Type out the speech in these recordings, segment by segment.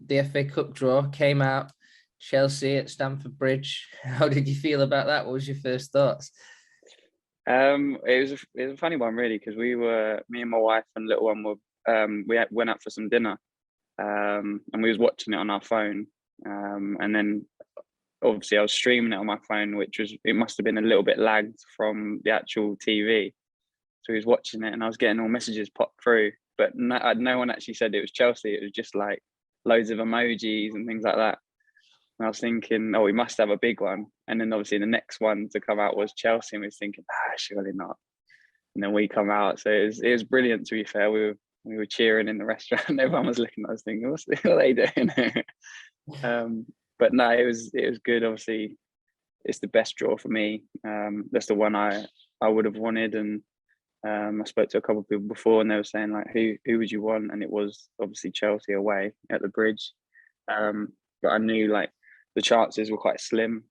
the FA Cup draw came out, Chelsea at Stamford Bridge. How did you feel about that? What was your first thoughts? It was a funny one really, because me and my wife and little one went out for some dinner, and we was watching it on our phone, and then obviously I was streaming it on my phone, it must have been a little bit lagged from the actual TV. So he was watching it, and I was getting all messages pop through, but no one actually said it was Chelsea. It was just like loads of emojis and things like that. And I was thinking, oh, we must have a big one. And then obviously the next one to come out was Chelsea, and we was thinking, surely not. And then we come out, so it was brilliant. To be fair, we were cheering in the restaurant. Everyone was looking at us thinking, what are they doing? But no, it was good. Obviously, it's the best draw for me. That's the one I would have wanted. And I spoke to a couple of people before, and they were saying like, who would you want? And it was obviously Chelsea away at the Bridge. But I knew like the chances were quite slim.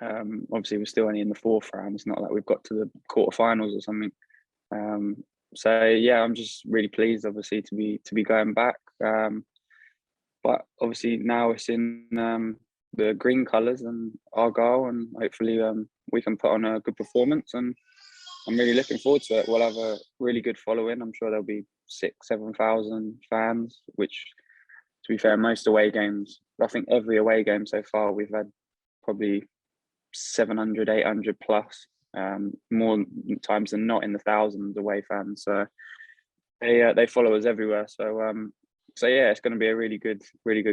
Obviously, we're still only in the fourth round. It's not like we've got to the quarterfinals or something. So yeah, I'm just really pleased, obviously, to be going back. But obviously now it's in the green colours and Argyle, and hopefully we can put on a good performance. And I'm really looking forward to it. We'll have a really good following. I'm sure there'll be 6,000-7,000 fans, which, to be fair, most away games, I think every away game so far, we've had probably 700, 800 plus, more times than not in the thousands away fans. So they follow us everywhere. So yeah, it's going to be a really good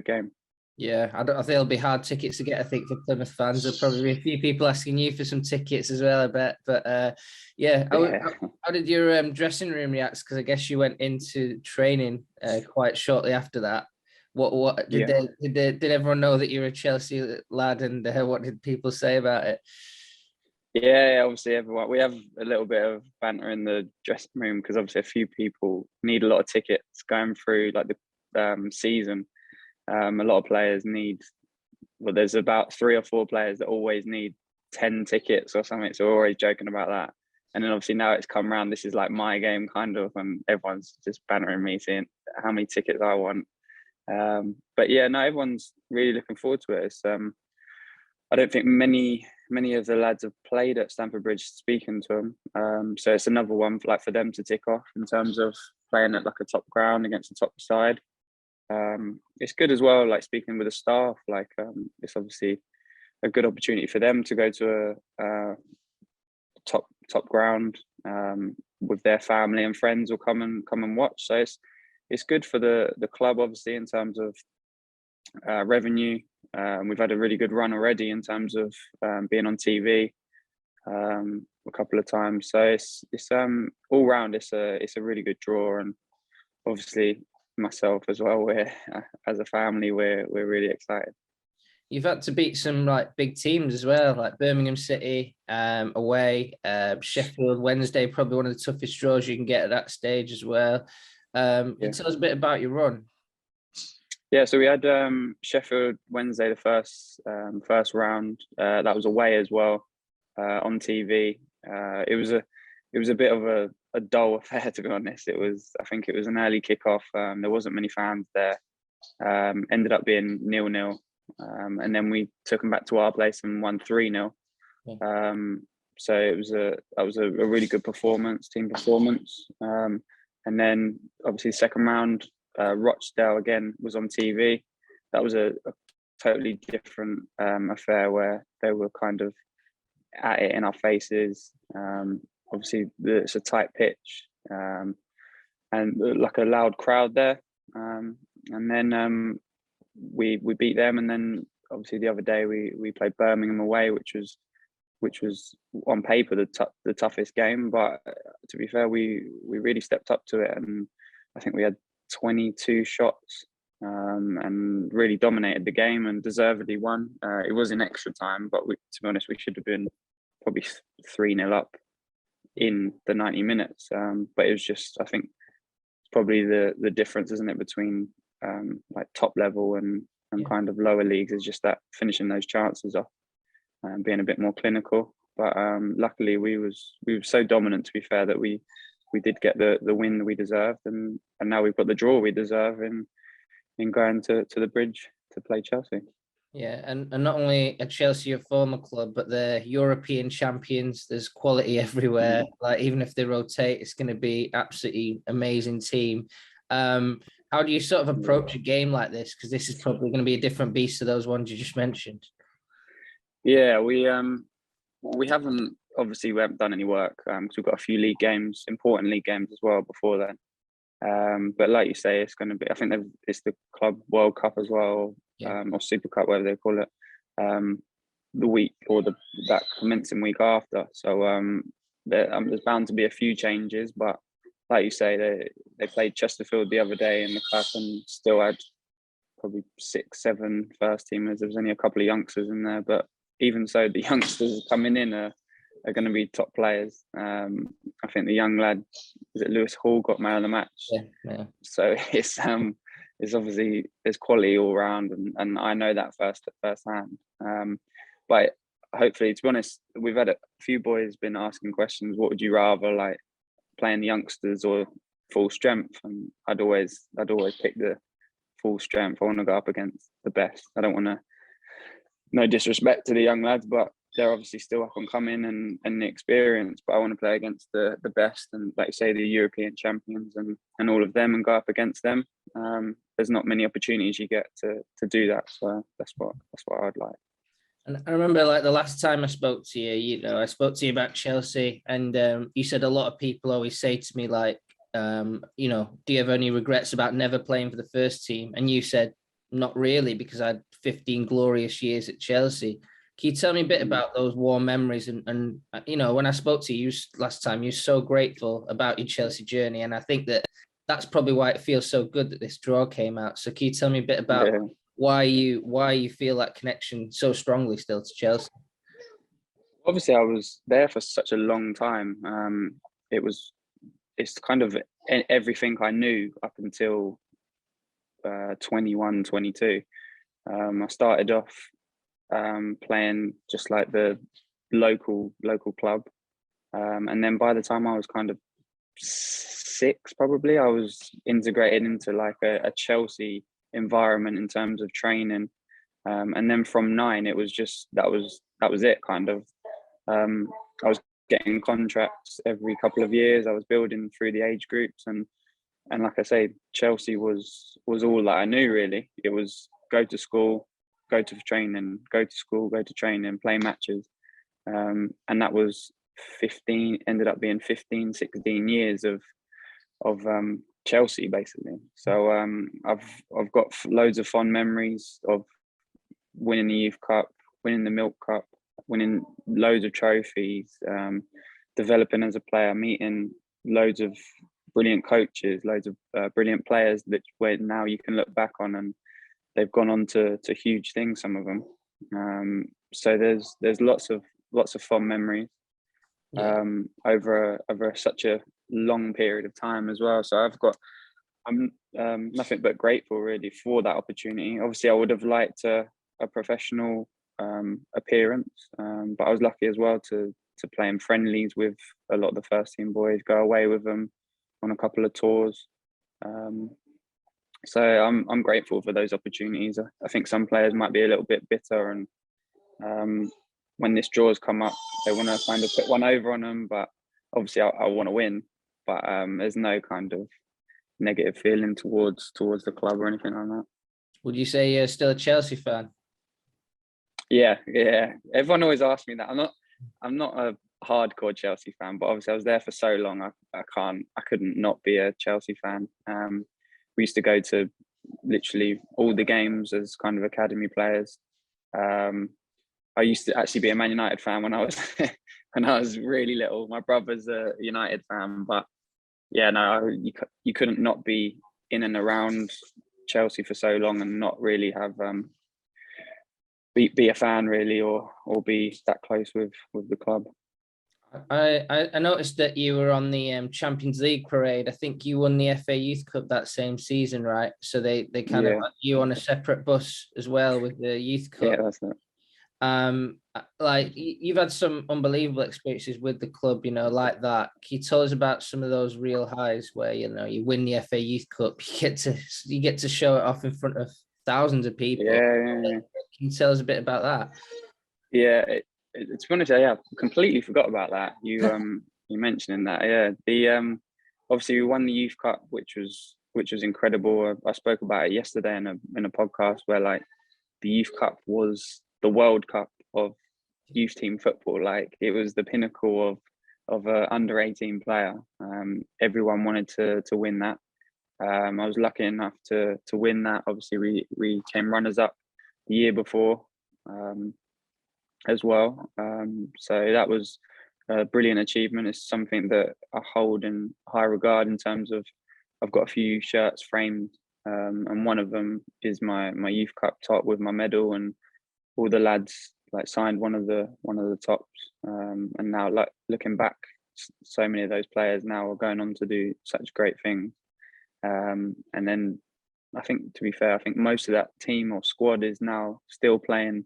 game. Yeah, I think it'll be hard tickets to get. I think for Plymouth fans, there'll probably be a few people asking you for some tickets as well, I bet. But yeah, how did your dressing room react? Because I guess you went into training quite shortly after that. What did did everyone know that you were a Chelsea lad, and what did people say about it? Yeah, obviously everyone. We have a little bit of banter in the dressing room, because obviously a few people need a lot of tickets going through like the season. A lot of players there's about 3 or 4 players that always need 10 tickets or something. So we're always joking about that. And then obviously now it's come around, this is like my game kind of, and everyone's just bantering me saying how many tickets I want. But yeah, no, everyone's really looking forward to it. It's, I don't think many of the lads have played at Stamford Bridge, speaking to them. So it's another one like for them to tick off in terms of playing at like a top ground against the top side. It's good as well, like speaking with the staff, like it's obviously a good opportunity for them to go to a top ground with their family and friends, will come and watch. So it's good for the club, obviously, in terms of revenue. We've had a really good run already in terms of being on TV a couple of times. So it's all round. It's a really good draw, and obviously myself as well. We're as a family, we're really excited. You've had to beat some like big teams as well, like Birmingham City away, Sheffield Wednesday, probably one of the toughest draws you can get at that stage as well. Tell us a bit about your run. Yeah, so we had Sheffield Wednesday the first round. That was away as well, on TV. It was a bit of a dull affair, to be honest. I think it was an early kickoff. There wasn't many fans there. Ended up being 0-0, and then we took them back to our place and won 3-0. So that was a really good performance, team performance. And then obviously second round, Rochdale again was on TV. That was a totally different affair, where they were kind of at it in our faces. Obviously it's a tight pitch, and like a loud crowd there. And then we beat them, and then obviously the other day we played Birmingham away, which was on paper the toughest game. But to be fair, we really stepped up to it, and I think we had 22 shots, and really dominated the game and deservedly won. It was in extra time, but to be honest, we should have been probably 3-0 up in the 90 minutes. But it was just, I think it's probably the difference, isn't it, between like top level and kind of lower leagues, is just that finishing those chances off and being a bit more clinical. But luckily we were so dominant, to be fair, that we did get the win we deserved, and now we've got the draw we deserve in going to the Bridge to play Chelsea. Yeah, and not only are Chelsea a former club, but they're European champions. There's quality everywhere. Like, even if they rotate, it's going to be absolutely amazing team. How do you sort of approach a game like this? Because this is probably going to be a different beast to those ones you just mentioned. Yeah, we haven't done any work because we've got a few league games, important league games as well before then. But like you say, it's going to be. I think it's the Club World Cup as well, or Super Cup, whatever they call it, the week or that commencing week after. So there's bound to be a few changes, but like you say, they played Chesterfield the other day in the cup and still had probably 6, 7 first teamers. There was only a couple of youngsters in there, but even so, the youngsters coming in are going to be top players. I think the young lad, is it Lewis Hall, got man of the match. Yeah. So it's obviously there's quality all around, and I know that firsthand. But hopefully, to be honest, we've had a few boys been asking questions. What would you rather, like playing the youngsters or full strength? And I'd always pick the full strength. I want to go up against the best. I don't want to. No disrespect to the young lads, but they're obviously still up and coming and the experience. But I want to play against the best, and like you say, the European champions and all of them, and go up against them. There's not many opportunities you get to do that, so that's what I'd like. And I remember, like, the last time I spoke to you, I spoke to you about Chelsea, and you said a lot of people always say to me, like, do you have any regrets about never playing for the first team? And you said, not really, because I had 15 glorious years at Chelsea. Can you tell me a bit about those warm memories? And when I spoke to you last time, you were so grateful about your Chelsea journey. And I think that's probably why it feels so good that this draw came out. So can you tell me a bit about why you feel that connection so strongly still to Chelsea? Obviously, I was there for such a long time. It's kind of everything I knew up until 21, 22. I started off playing just like the local club, and then by the time I was kind of 6, probably, I was integrated into like a Chelsea environment in terms of training, and then from 9, it was just that was it kind of. I was getting contracts every couple of years. I was building through the age groups, and like I say, Chelsea was all that I knew really. It was go to school, go to training, go to school, go to training, play matches, and that was 15. Ended up being 15, 16 years of Chelsea basically. So I've got loads of fond memories of winning the Youth Cup, winning the Milk Cup, winning loads of trophies, developing as a player, meeting loads of brilliant coaches, loads of brilliant players that where now you can look back on, and they've gone on to huge things, some of them. So there's lots of fond memories over such a long period of time as well. So I'm nothing but grateful really for that opportunity. Obviously, I would have liked a professional appearance, but I was lucky as well to play in friendlies with a lot of the first team boys, go away with them on a couple of tours. So I'm grateful for those opportunities. I think some players might be a little bit bitter, and when this draw's come up, they want to kind of put one over on them. But obviously, I want to win. But there's no kind of negative feeling towards the club or anything like that. Would you say you're still a Chelsea fan? Yeah. Everyone always asks me that. I'm not a hardcore Chelsea fan, but obviously I was there for so long. I couldn't not be a Chelsea fan. We used to go to literally all the games as kind of academy players. I used to actually be a Man United fan when I was really little. My brother's a United fan, but yeah, no, you couldn't not be in and around Chelsea for so long and not really have be a fan really, or be that close with the club. I noticed that you were on the Champions League parade. I think you won the FA Youth Cup that same season, right? So they kind of put you on a separate bus as well with the Youth Cup. Yeah, that's it. Like you've had some unbelievable experiences with the club, you know, like that. Can you tell us about some of those real highs where, you know, you win the FA Youth Cup, you get to show it off in front of thousands of people? Yeah. Can you tell us a bit about that? Yeah, it's funny to say, yeah, I completely forgot about that. You you mentioning that, yeah. The obviously we won the Youth Cup, which was incredible. I spoke about it yesterday in a podcast where like the Youth Cup was the World Cup of youth team football. Like it was the pinnacle of a under 18 player. Everyone wanted to win that. I was lucky enough to win that. Obviously, we came runners up the year before. As well. So that was a brilliant achievement. It's something that I hold in high regard in terms of I've got a few shirts framed, and one of them is my Youth Cup top with my medal, and all the lads like signed one of the tops. And now, like looking back, so many of those players now are going on to do such great things. And then I think, to be fair, I think most of that team or squad is now still playing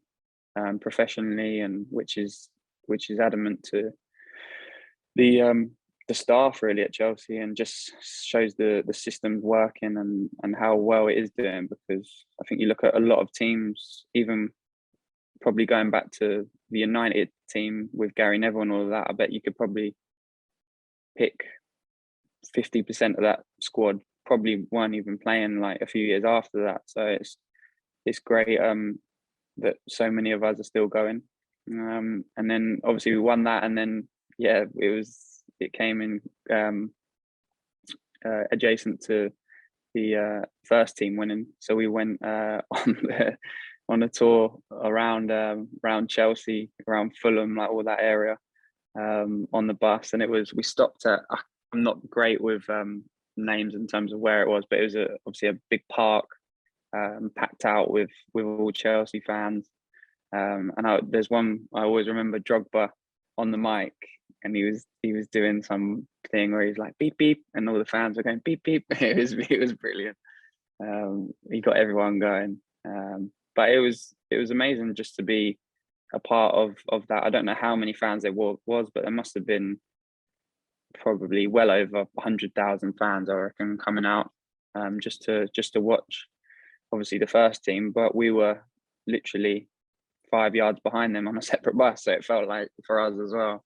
professionally, and which is adamant to the staff really at Chelsea, and just shows the system's working and how well it is doing. Because I think you look at a lot of teams, even probably going back to the United team with Gary Neville and all of that, I bet you could probably pick 50% of that squad probably weren't even playing like a few years after that. So it's great that so many of us are still going. And then obviously we won that, and then it came in adjacent to the first team winning. So we went on a tour around Chelsea, around Fulham, like all that area, on the bus, and we stopped at, I'm not great with names in terms of where it was, but it was obviously a big park, packed out with all Chelsea fans. And there's one I always remember, Drogba on the mic, and he was doing some thing where he's like beep beep, and all the fans were going beep beep. It was brilliant. He got everyone going. But it was amazing just to be a part of that. I don't know how many fans there was, but there must have been probably well over 100,000 fans, I reckon, coming out just to watch obviously the first team. But we were literally 5 yards behind them on a separate bus, so it felt like for us as well.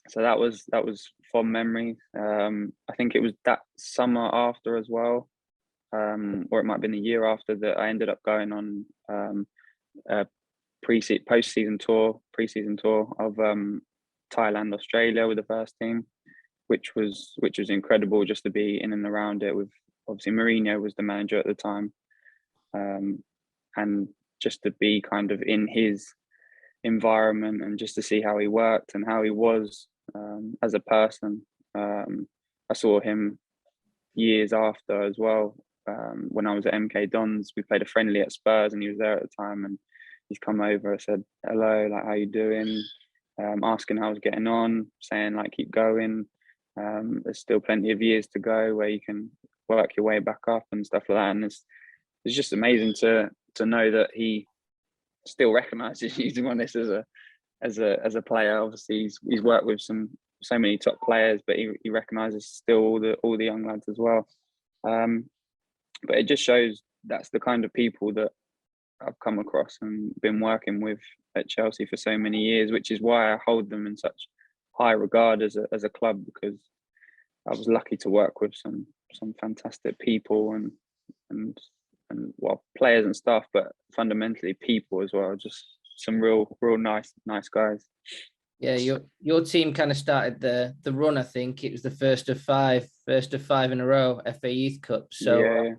So that was fond memories. I think it was that summer after as well, or it might have been the year after, that I ended up going on a preseason tour of Thailand, Australia with the first team, which was incredible just to be in and around it. With obviously Mourinho was the manager at the time, and just to be kind of in his environment and just to see how he worked and how he was as a person. I saw him years after as well. When I was at MK Dons, we played a friendly at Spurs, and he was there at the time, and he's come over and said hello, like, how you doing, asking how I was getting on, saying like keep going, there's still plenty of years to go where you can work your way back up and stuff like that. And it's just amazing to know that he still recognizes you, to be honest, as a player. Obviously he's worked with so many top players, but he recognizes still all the young lads as well. But it just shows that's the kind of people that I've come across and been working with at Chelsea for so many years, which is why I hold them in such high regard as a club, because I was lucky to work with some fantastic people and well, players and stuff, but fundamentally people as well. Just some real nice guys. Yeah, your team kind of started the run. I think it was the first of five in a row FA Youth Cup. So, yeah.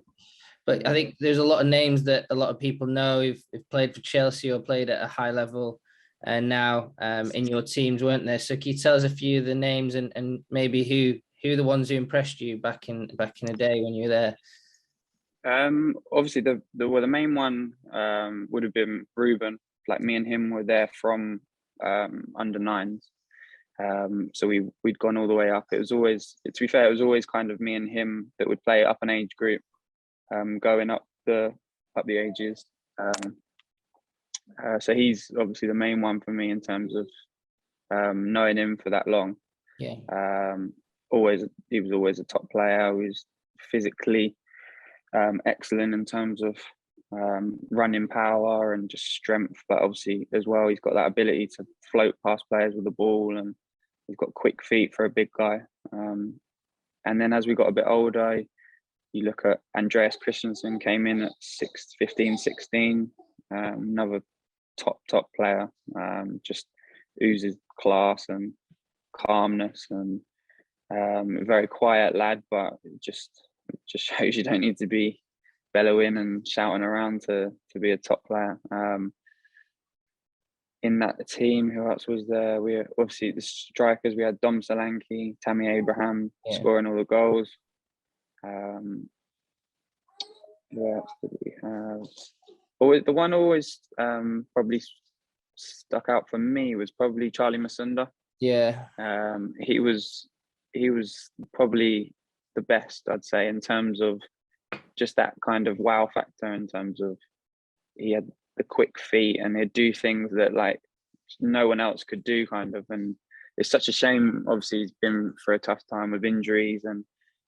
But I think there's a lot of names that a lot of people know who've played for Chelsea or played at a high level, and now in your teams, weren't there? So can you tell us a few of the names and maybe who are the ones who impressed you back in the day when you were there? Obviously the main one would have been Ruben. Like, me and him were there from under nines. So we'd gone all the way up. It was always, to be fair, it was always kind of me and him that would play up an age group, going up the ages. So he's obviously the main one for me in terms of knowing him for that long. Yeah. He was always a top player. He was physically excellent in terms of running power and just strength, but obviously as well he's got that ability to float past players with the ball, and he's got quick feet for a big guy. And then as we got a bit older, you look at Andreas Christensen, came in at 15, 16, another top player, just oozes class and calmness, and a very quiet lad, but it just shows you don't need to be bellowing and shouting around to be a top player. In that team, who else was there? We obviously the strikers. We had Dom Solanke, Tammy Abraham scoring all the goals. Who else did we have? Always the one probably stuck out for me was probably Charlie Masunda. Yeah. He was probably the best, I'd say, in terms of just that kind of wow factor. In terms of he had the quick feet and he'd do things that like no one else could do, kind of. And it's such a shame. Obviously, he's been for a tough time with injuries, and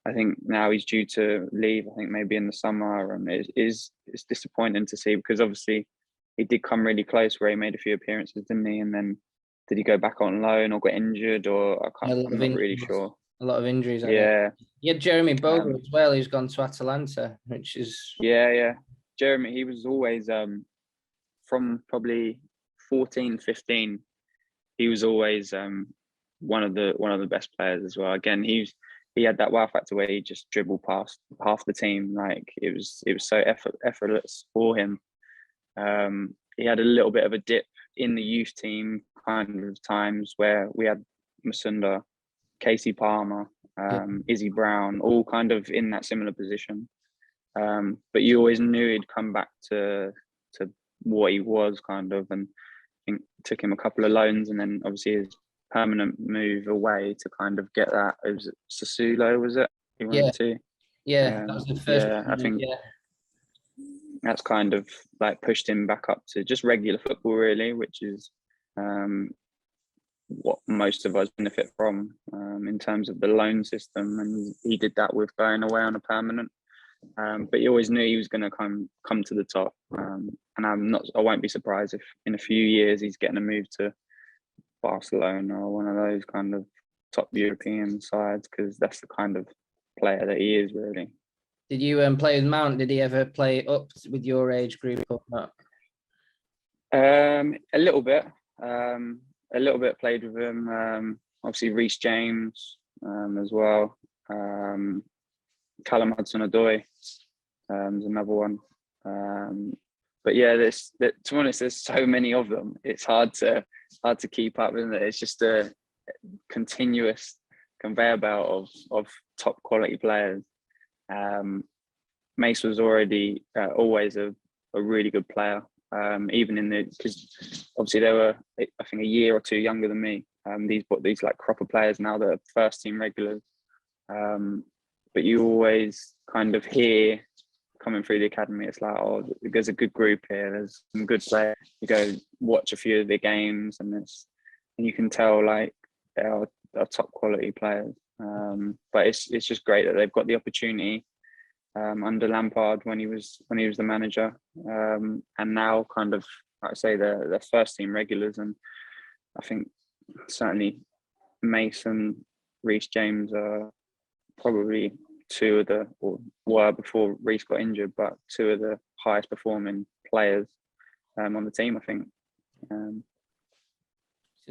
I think now he's due to leave. I think maybe in the summer, and it's disappointing to see, because obviously he did come really close where he made a few appearances, didn't he? And then did he go back on loan or get injured, or I'm not really sure. A lot of injuries. Yeah. You had Jeremy Bogle as well, who's gone to Atalanta, which is yeah. Jeremy, he was always from probably 14, 15. He was always one of the best players as well. Again, he had that wow factor where he just dribbled past half the team. Like it was so effortless for him. He had a little bit of a dip in the youth team kind of times where we had Masunda, Casey Palmer, Izzy Brown, all kind of in that similar position. But you always knew he'd come back to what he was, kind of, and I think it took him a couple of loans, and then obviously his permanent move away to kind of get that. It was Sassuolo, was it? He went to. Yeah, that was the first. Yeah, I think that's kind of like pushed him back up to just regular football, really, which is what most of us benefit from in terms of the loan system. And he did that with going away on a permanent. But you always knew he was going to come to the top. And I won't be surprised if in a few years he's getting a move to Barcelona or one of those kind of top European sides, because that's the kind of player that he is, really. Did you play with Mount? Did he ever play up with your age group or not? A little bit. Played with him. Obviously, Reece James as well. Callum Hudson-Odoi is another one. But yeah, to be honest, there's so many of them. It's hard to keep up, isn't it? It's just a continuous conveyor belt of top quality players. Mace was already always a really good player. Even because obviously they were, I think, a year or two younger than me. These like crop of players now that are first team regulars. But you always kind of hear coming through the academy, it's like, oh, there's a good group here. There's some good players. You go watch a few of the games, and you can tell like they are top quality players. But it's just great that they've got the opportunity under Lampard when he was the manager, and now kind of, like I say, they're first team regulars. And I think certainly Mason, Reece James are probably were before Reece got injured, but two of the highest performing players on the team, I think.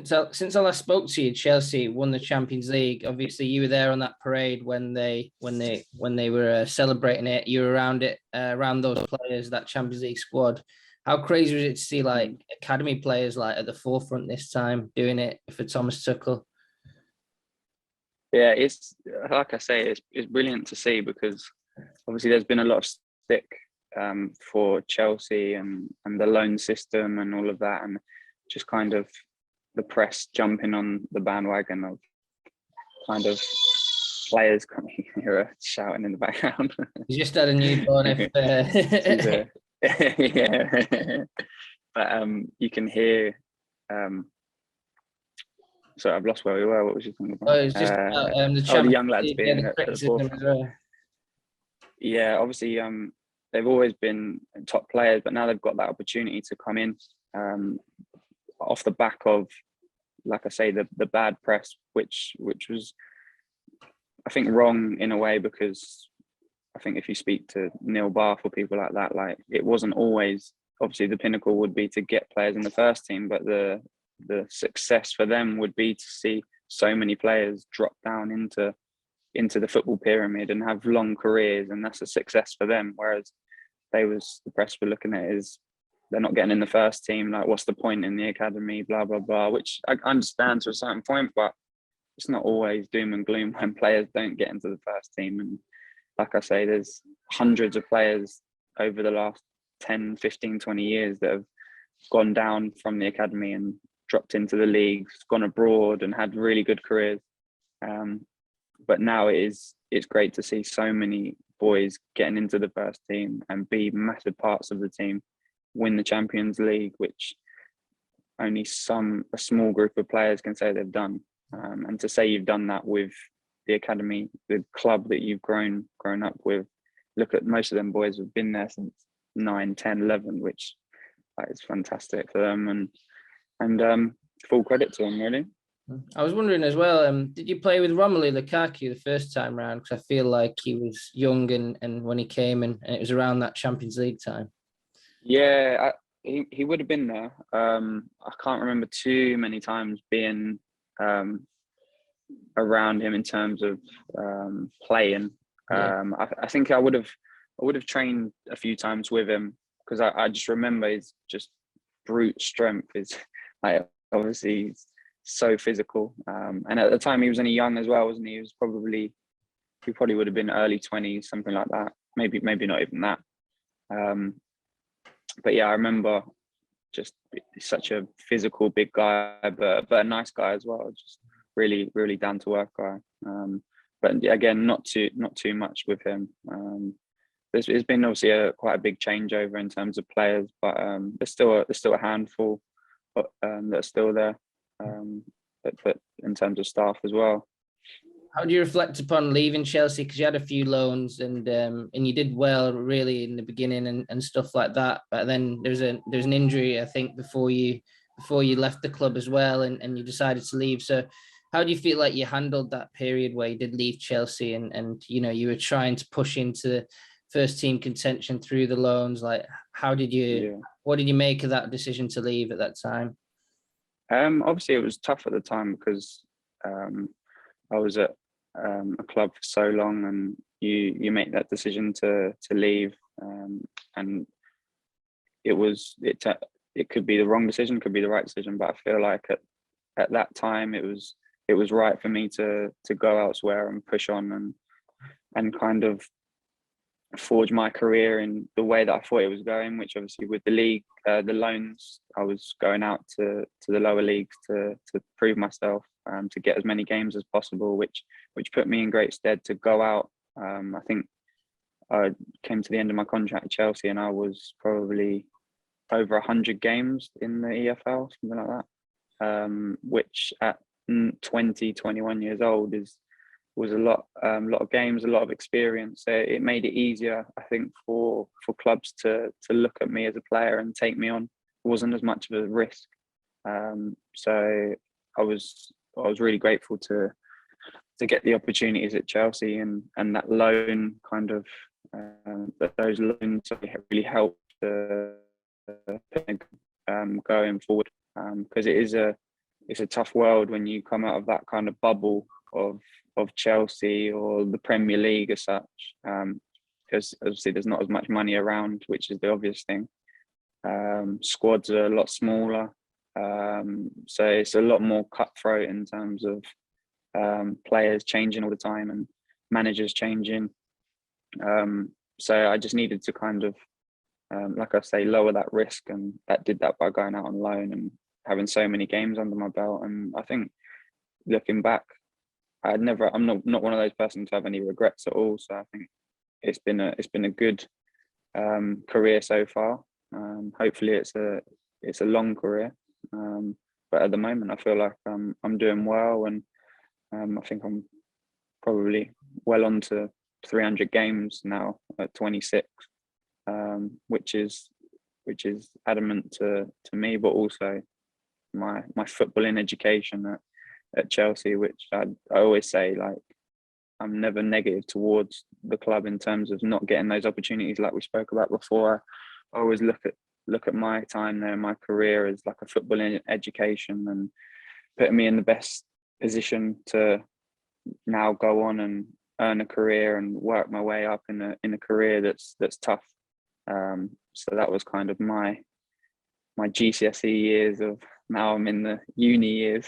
Since I last spoke to you, Chelsea won the Champions League. Obviously, you were there on that parade when they were celebrating it. You were around it, around those players, that Champions League squad. How crazy was it to see like academy players like at the forefront this time doing it for Thomas Tuchel? Yeah, it's like I say, it's brilliant to see, because obviously there's been a lot of stick for Chelsea and the loan system and all of that, and just kind of the press jumping on the bandwagon of kind of players coming here shouting in the background. You just had a newborn. Yeah. but you can hear. Sorry, I've lost where we were. What was you talking about? Oh, it was just about the the young Champions lads League, being the at the criticism as forefront. well. Yeah, obviously, they've always been top players, but now they've got that opportunity to come in off the back of, like I say, the bad press, which was, I think, wrong in a way, because I think if you speak to Neil Bath or people like that, like, it wasn't always, obviously the pinnacle would be to get players in the first team, but the success for them would be to see so many players drop down into the football pyramid and have long careers, and that's a success for them. Whereas the press were looking at it as, they're not getting in the first team, like, what's the point in the academy, blah blah blah, which I understand to a certain point, but it's not always doom and gloom when players don't get into the first team. And like I say, there's hundreds of players over the last 10, 15, 20 years that have gone down from the academy and dropped into the leagues, gone abroad and had really good careers. But now it's great to see so many boys getting into the first team and be massive parts of the team, win the Champions League, which only a small group of players can say they've done. And to say you've done that with the academy, the club that you've grown up with, look at most of them boys have been there since 9, 10, 11, which is fantastic for them, and full credit to them, really. I was wondering as well, did you play with Romelu Lukaku the first time round? Because I feel like he was young and when he came and it was around that Champions League time. Yeah, he would have been there. I can't remember too many times being around him in terms of playing. Yeah. I think I would have trained a few times with him, because I just remember his just brute strength is, like, obviously he's so physical, and at the time he was only young as well, wasn't he? He probably would have been early 20s, something like that, maybe not even that. But yeah, I remember just such a physical big guy, but a nice guy as well, just really down to earth guy. But again, not too much with him. There's been obviously quite a big changeover in terms of players, but there's still a handful that are still there. But in terms of staff as well. How do you reflect upon leaving Chelsea? Because you had a few loans and you did well really in the beginning and stuff like that. But then there's an injury, I think, before you left the club as well, and you decided to leave. So how do you feel like you handled that period where you did leave Chelsea and you were trying to push into first team contention through the loans? Like, what did you make of that decision to leave at that time? Obviously it was tough at the time, because I was at a club for so long, and you make that decision to leave, and it could be the wrong decision, could be the right decision, but I feel like at that time it was right for me to go elsewhere and push on and kind of forge my career in the way that I thought it was going, which obviously with the league, the loans, I was going out to the lower leagues to prove myself, to get as many games as possible, which put me in great stead to go out. I think I came to the end of my contract at Chelsea and I was probably over 100 games in the EFL, something like that, which at 21 years old was a lot of games, a lot of experience. So it made it easier, I think, for clubs to look at me as a player and take me on. It wasn't as much of a risk. So I was really grateful to get the opportunities at Chelsea, and that loan kind of those loans really helped going forward, because it's a tough world when you come out of that kind of bubble of Chelsea or the Premier League as such, because obviously there's not as much money around, which is the obvious thing. Squads are a lot smaller, so it's a lot more cutthroat in terms of players changing all the time and managers changing. So I just needed to kind of, like I say, lower that risk, and that did that by going out on loan and having so many games under my belt. And I think, looking back, I'm not one of those persons to have any regrets at all. So I think it's been a good career so far. Hopefully it's it's a long career. But at the moment, I feel like I'm doing well, and I think I'm probably well on to 300 games now at 26, which is adamant to me, but also my footballing education at Chelsea, which I always say, like, I'm never negative towards the club in terms of not getting those opportunities like we spoke about before. I always look at my time there, my career, as like a footballing education, and putting me in the best position to now go on and earn a career and work my way up in a career that's tough. So that was kind of my GCSE years. Of now I'm in the uni years.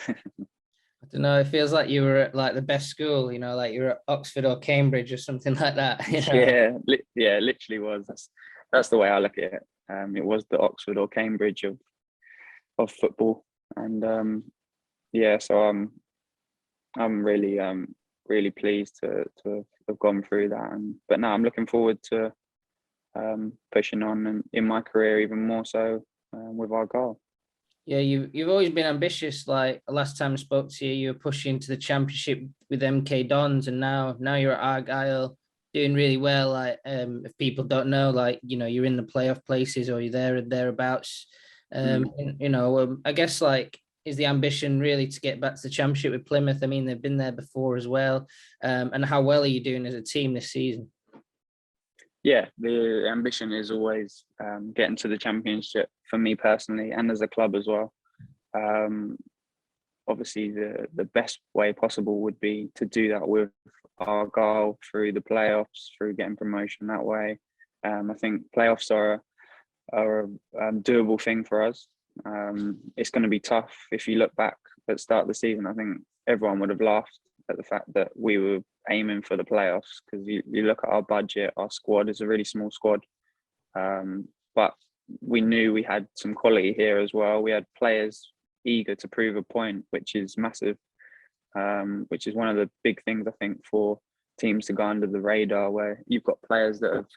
I don't know. It feels like you were at like the best school, like you were at Oxford or Cambridge or something like that. Yeah, literally was. That's the way I look at it. It was the Oxford or Cambridge of football, and so I'm really pleased to have gone through that. But now I'm looking forward to pushing on and in my career even more so with Argyle. Yeah, you've always been ambitious. Like last time I spoke to you, you were pushing to the Championship with MK Dons, and now you're at Argyle doing really well. Like if people don't know, like you're in the playoff places or you're there or thereabouts. I guess like is the ambition really to get back to the Championship with Plymouth? I mean, they've been there before as well. And how well are you doing as a team this season? Yeah, the ambition is always getting to the Championship for me personally, and as a club as well. Obviously, the best way possible would be to do that with Argyle through the playoffs, through getting promotion that way. I think playoffs are a doable thing for us. It's going to be tough. If you look back at the start of the season, I think everyone would have laughed at the fact that we were aiming for the playoffs, because you look at our budget, our squad is a really small squad, but we knew we had some quality here as well. We had players eager to prove a point, which is massive, which is one of the big things I think for teams to go under the radar, where you've got players that have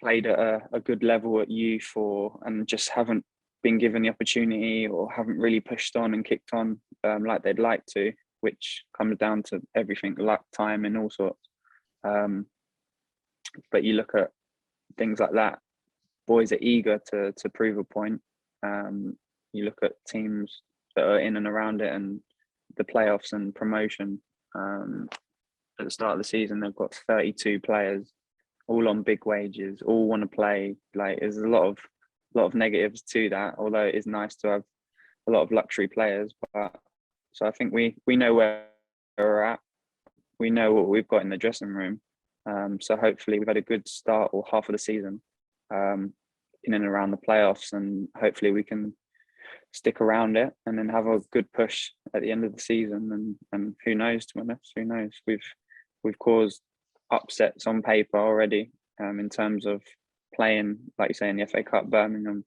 played at a good level at youth and just haven't been given the opportunity or haven't really pushed on and kicked on like they'd like to, which comes down to everything, luck, time, and all sorts. But you look at things like that, boys are eager to prove a point. You look at teams that are in and around it and the playoffs and promotion. At the start of the season, they've got 32 players, all on big wages, all want to play. Like, there's a lot of negatives to that, although it is nice to have a lot of luxury players. But so I think we know where we're at. We know what we've got in the dressing room. So hopefully we've had a good start or half of the season in and around the playoffs, and hopefully we can stick around it and then have a good push at the end of the season. And who knows, to be honest, who knows? We've caused upsets on paper already in terms of playing, like you say, in the FA Cup, Birmingham.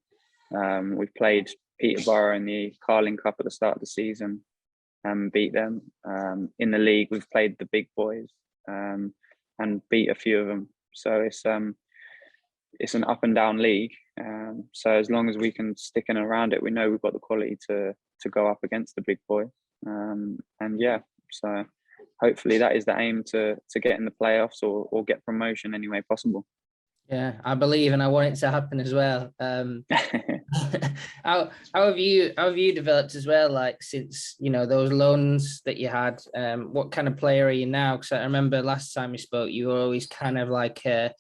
We've played Peterborough in the Carling Cup at the start of the season and beat them. In the league, we've played the big boys and beat a few of them. So it's an up and down league. So as long as we can stick in around it, we know we've got the quality to go up against the big boys. So hopefully that is the aim, to get in the playoffs or get promotion any way possible. Yeah, I believe, and I want it to happen as well. How have you developed as well? Like, since those loans that you had, what kind of player are you now? Because I remember last time we spoke, you were always kind of like a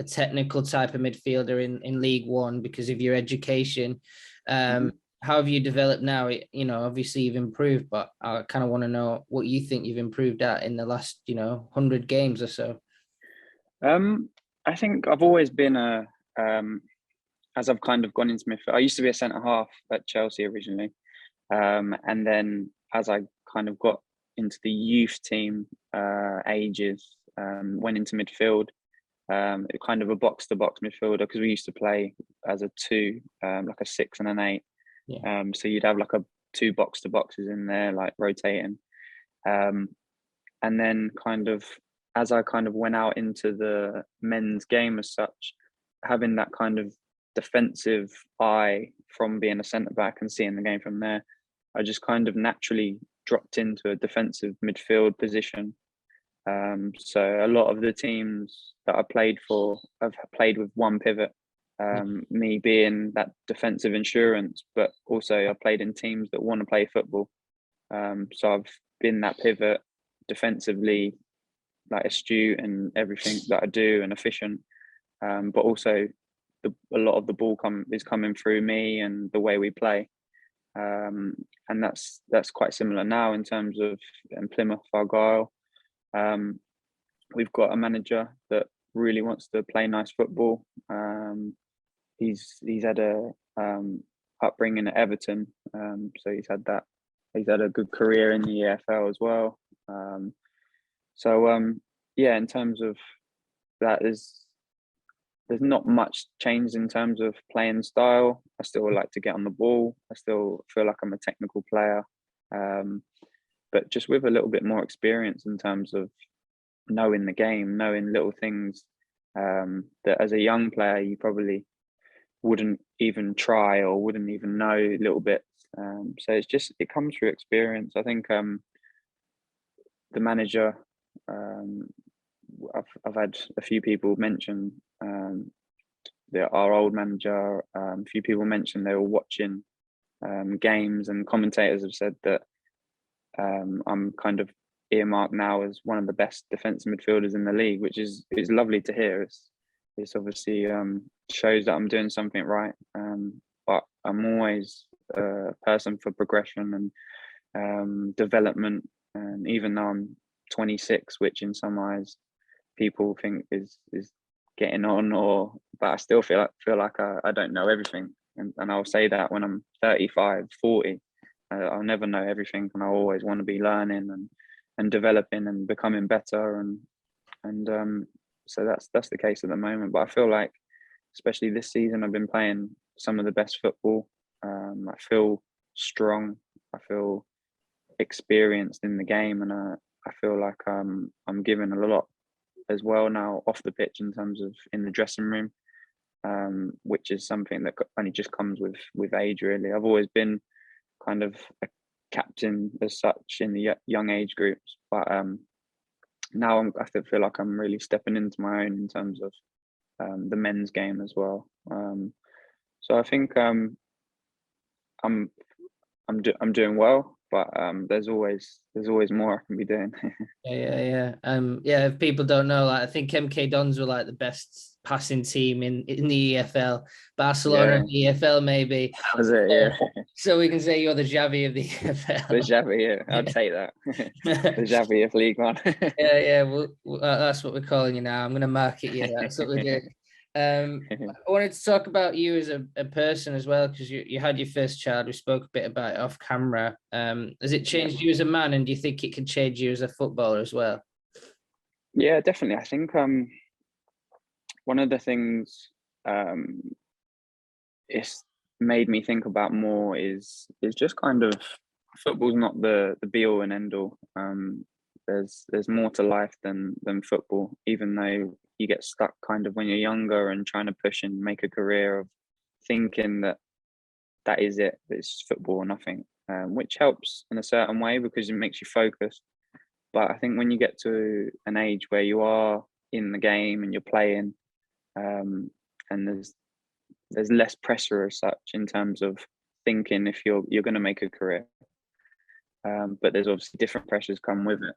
technical type of midfielder in League One because of your education. How have you developed now? Obviously you've improved, but I kind of want to know what you think you've improved at in the last 100 games or so. I think I've always been as I've kind of gone into midfield. I used to be a centre half at Chelsea originally, and then as I kind of got into the youth team ages, went into midfield, kind of a box to box midfielder, because we used to play as a two, like a 6 and an 8. Yeah. So you'd have like two box to boxes in there, like rotating, and then kind of as I kind of went out into the men's game as such, having that kind of defensive eye from being a centre back and seeing the game from there, I just kind of naturally dropped into a defensive midfield position. So a lot of the teams that I played for, I've played with one pivot, me being that defensive insurance, but also I played in teams that want to play football. So I've been that pivot defensively, like astute and everything that I do and efficient. But also a lot of the ball is coming through me and the way we play. And that's quite similar now in terms of in Plymouth Argyle. We've got a manager that really wants to play nice football. He's had a upbringing at Everton, so he's had a good career in the EFL as well. Yeah, in terms of that, there's not much change in terms of playing style. I still like to get on the ball. I still feel like I'm a technical player, but just with a little bit more experience in terms of knowing the game, knowing little things that as a young player you probably wouldn't even try or wouldn't even know little bits. So it comes through experience. I think the manager, I've had a few people mention our old manager. A few people mentioned they were watching games, and commentators have said that I'm kind of earmarked now as one of the best defensive midfielders in the league, which is lovely to hear. It's obviously shows that I'm doing something right. But I'm always a person for progression and development. And even though I'm 26, which in some eyes people think is getting on, but I still feel like I don't know everything, and I'll say that when I'm 35, 40, I'll never know everything, and I always want to be learning and developing and becoming better, and so that's the case at the moment. But I feel like, especially this season, I've been playing some of the best football. I feel strong. I feel experienced in the game, and I feel like I'm given a lot as well now off the pitch in terms of in the dressing room, which is something that only just comes with age, really. I've always been kind of a captain as such in the young age groups, but now I feel like I'm really stepping into my own in terms of the men's game as well. So I think I'm doing well, but there's always more I can be doing. Yeah. If people don't know, like I think MK Dons were like the best passing team in the EFL. Barcelona in the EFL, maybe. That was it, yeah. So we can say you're the Xavi of the EFL. The Xavi, yeah. I'd take that. The Xavi of League One. Yeah. Well, that's what we're calling you now. I'm going to market you. That's what we're doing. I wanted to talk about you as a person as well, because you had your first child. We spoke a bit about it off camera. Has it changed you as a man, and do you think it can change you as a footballer as well? Yeah, definitely. I think one of the things it's made me think about more is just kind of football's not the be all and end all. There's more to life than football, even though you get stuck kind of when you're younger and trying to push and make a career of thinking that is it, it's football or nothing, which helps in a certain way because it makes you focus. But I think when you get to an age where you are in the game and you're playing, and there's less pressure as such in terms of thinking if you're going to make a career, but there's obviously different pressures come with it.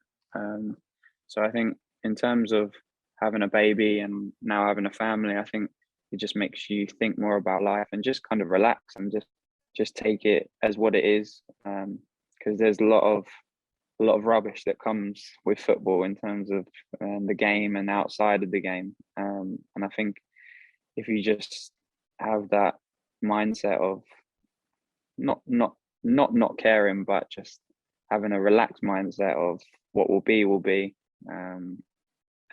So I think in terms of having a baby and now having a family, I think it just makes you think more about life and just kind of relax and just take it as what it is, because there's a lot of rubbish that comes with football in terms of the game and outside of the game, and I think if you just have that mindset of not caring, but just having a relaxed mindset of what will be,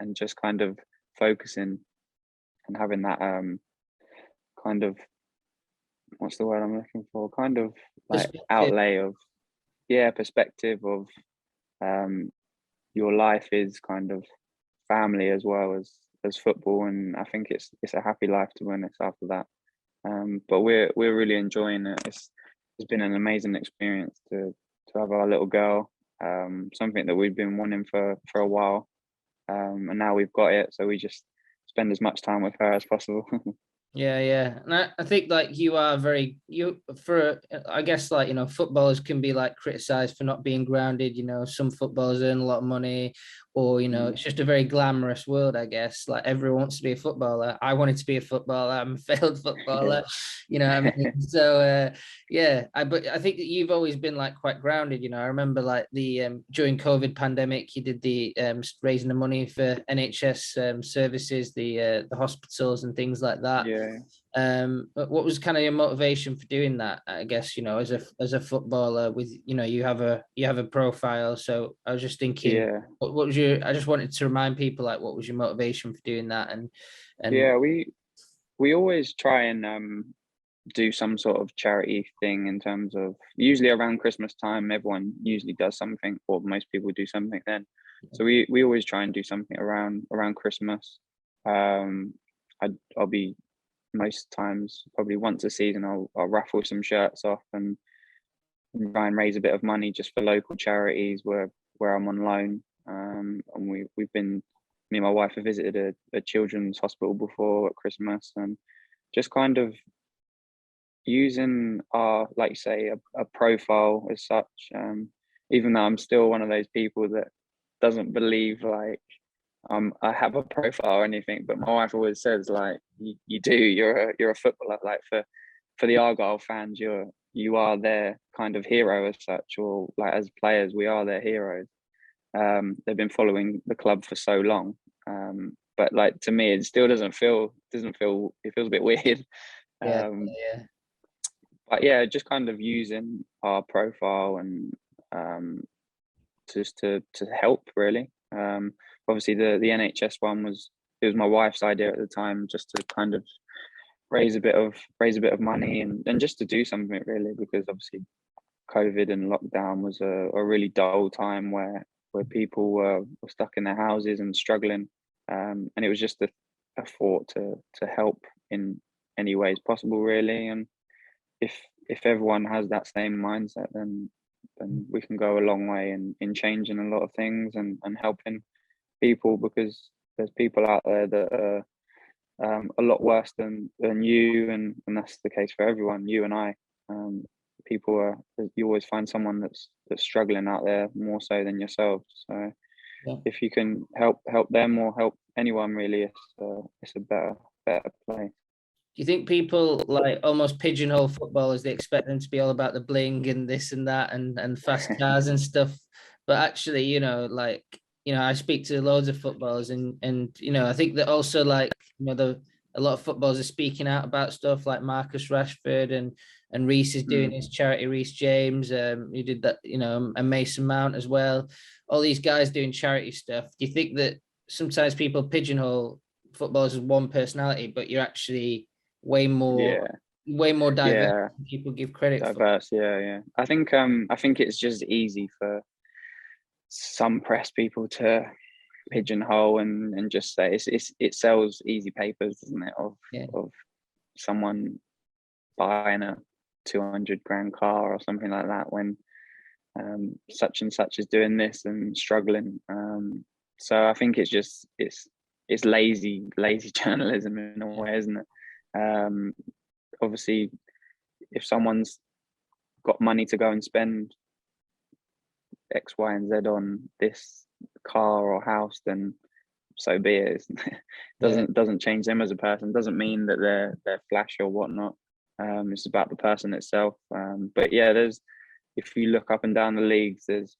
and just kind of focusing and having that kind of, what's the word I'm looking for, kind of like outlay of perspective of your life is kind of family as well as football, and I think it's a happy life, to be honest, after that. But we're really enjoying it. It's been an amazing experience to have our little girl. Something that we've been wanting for a while, and now we've got it. So we just spend as much time with her as possible. Yeah. And I think like you are I guess like, footballers can be like criticized for not being grounded. Some footballers earn a lot of money, or, it's just a very glamorous world, I guess. Like everyone wants to be a footballer. I wanted to be a footballer. I'm a failed footballer, you know what I mean? So, but I think that you've always been like quite grounded. I remember like during COVID pandemic, you did the raising the money for NHS services, the hospitals and things like that. Yeah. But what was kind of your motivation for doing that? I guess, as a footballer with, you have a profile. So I was just thinking, what was I just wanted to remind people, like, what was your motivation for doing that? And yeah, we always try and do some sort of charity thing, in terms of usually around Christmas time. Everyone usually does something, or most people do something then. So we always try and do something around Christmas. I'll be, most times, probably once a season, I'll raffle some shirts off and try and raise a bit of money just for local charities where I'm on loan. And we've been, me and my wife have visited a children's hospital before at Christmas, and just kind of using our, like you say, a profile as such. Even though I'm still one of those people that doesn't believe like I have a profile or anything, but my wife always says, like, you do. You're a footballer. Like for the Argyle fans, you are their kind of hero as such, or like as players, we are their heroes. They've been following the club for so long, but like to me, it still doesn't feel. It feels a bit weird. yeah. But yeah, just kind of using our profile and just to help, really. Obviously the NHS one was my wife's idea at the time, just to kind of raise a bit of money and just to do something, really, because obviously COVID and lockdown was a really dull time where people were stuck in their houses and struggling, and it was just a thought to help in any ways possible, really. And if everyone has that same mindset, then we can go a long way in changing a lot of things and helping people, because there's people out there that are a lot worse than you, and that's the case for everyone, you and I. You always find someone that's struggling out there more so than yourself. So if you can help them or help anyone, really, it's a better place. Do you think people like almost pigeonhole footballers? They expect them to be all about the bling and this and that and fast cars and stuff. But actually, I speak to loads of footballers and I think that also, like, a lot of footballers are speaking out about stuff, like Marcus Rashford and Reece is doing his charity, Reece James. He did that, and Mason Mount as well. All these guys doing charity stuff. Do you think that sometimes people pigeonhole footballers as one personality, but you're actually way more diverse than people give credit diverse for? Yeah. I think it's just easy for some press people to pigeonhole and just say it sells easy papers, doesn't it, of someone buying a 200 grand car or something like that, when such and such is doing this and struggling. So I think it's just it's lazy journalism in a way, isn't it? Obviously, if someone's got money to go and spend X, Y, and Z on this car or house, then so be it. Doesn't change them as a person. Doesn't mean that they're flash or whatnot. It's about the person itself. But yeah, if you look up and down the leagues, there's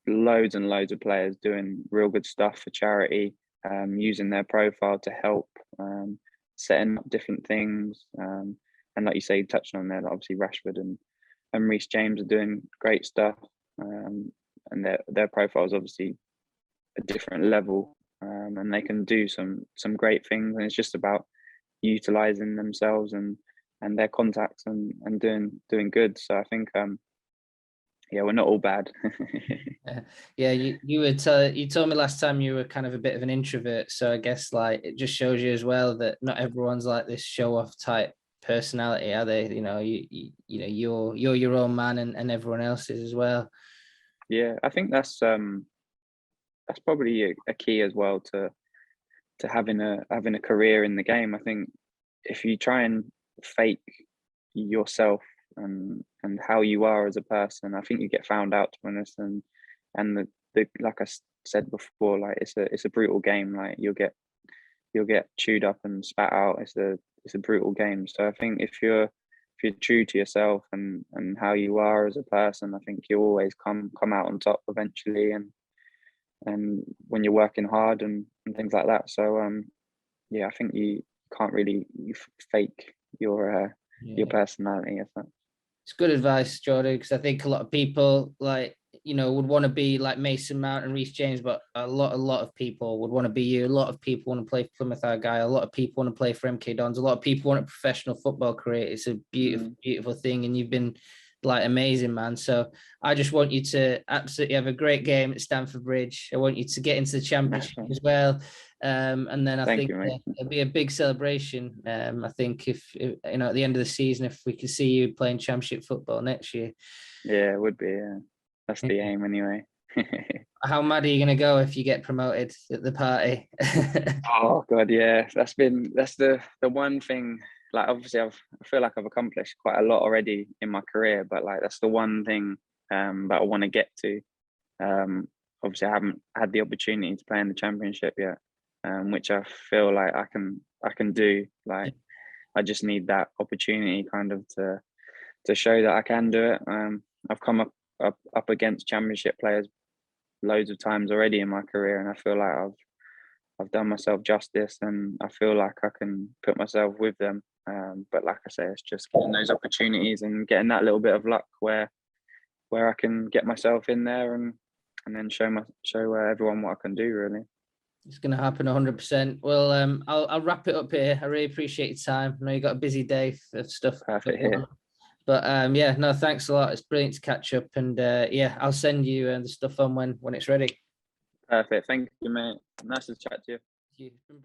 loads and loads of players doing real good stuff for charity, using their profile to help, setting up different things. And like you say, touching on there, obviously Rashford and Reece James are doing great stuff. And their profile is obviously a different level, and they can do some great things. And it's just about utilizing themselves and their contacts and doing good. So I think we're not all bad. You told me last time you were kind of a bit of an introvert, so I guess like it just shows you as well that not everyone's like this show off type personality, are they? You know, you're your own man, and everyone else is as well. Yeah, I think that's probably a key as well to having a career in the game. I think if you try and fake yourself and how you are as a person, I think you get found out, to be honest. And the like I said before, like it's a brutal game. Like you'll get chewed up and spat out. It's a brutal game. So I think if you're true to yourself and how you are as a person, I think you'll always come out on top eventually, and when you're working hard and things like that. So yeah, I think you can't really fake your personality as such. It's good advice, Jordan, because I think a lot of people would want to be like Mason Mount and Reece James, but a lot of people would want to be you. A lot of people want to play for Plymouth Argyle. A lot of people want to play for MK Dons. A lot of people want a professional football career. It's a beautiful thing, and you've been like amazing, man. So I just want you to absolutely have a great game at Stamford Bridge. I want you to get into the championship as well. And then I think it'll be a big celebration. I think if at the end of the season, if we could see you playing championship football next year. Yeah, it would be. Yeah. That's the aim anyway. How mad are you going to go if you get promoted at the party? Oh God, yeah. That's the one thing. Like obviously, I feel like I've accomplished quite a lot already in my career, but like that's the one thing that I want to get to. Obviously, I haven't had the opportunity to play in the championship yet, which I feel like I can do. Like I just need that opportunity, kind of to show that I can do it. I've come up against championship players loads of times already in my career, and I feel like I've done myself justice, and I feel like I can put myself with them. But like I say, it's just getting those opportunities and getting that little bit of luck where I can get myself in there and then show everyone what I can do. Really, it's going to happen 100%. Well, I'll wrap it up here. I really appreciate your time. I know you got a busy day of stuff. Perfect here. But yeah, no, thanks a lot. It's brilliant to catch up, and yeah, I'll send you the stuff on when it's ready. Perfect. Thank you, mate. Nice to chat to you. Thank you.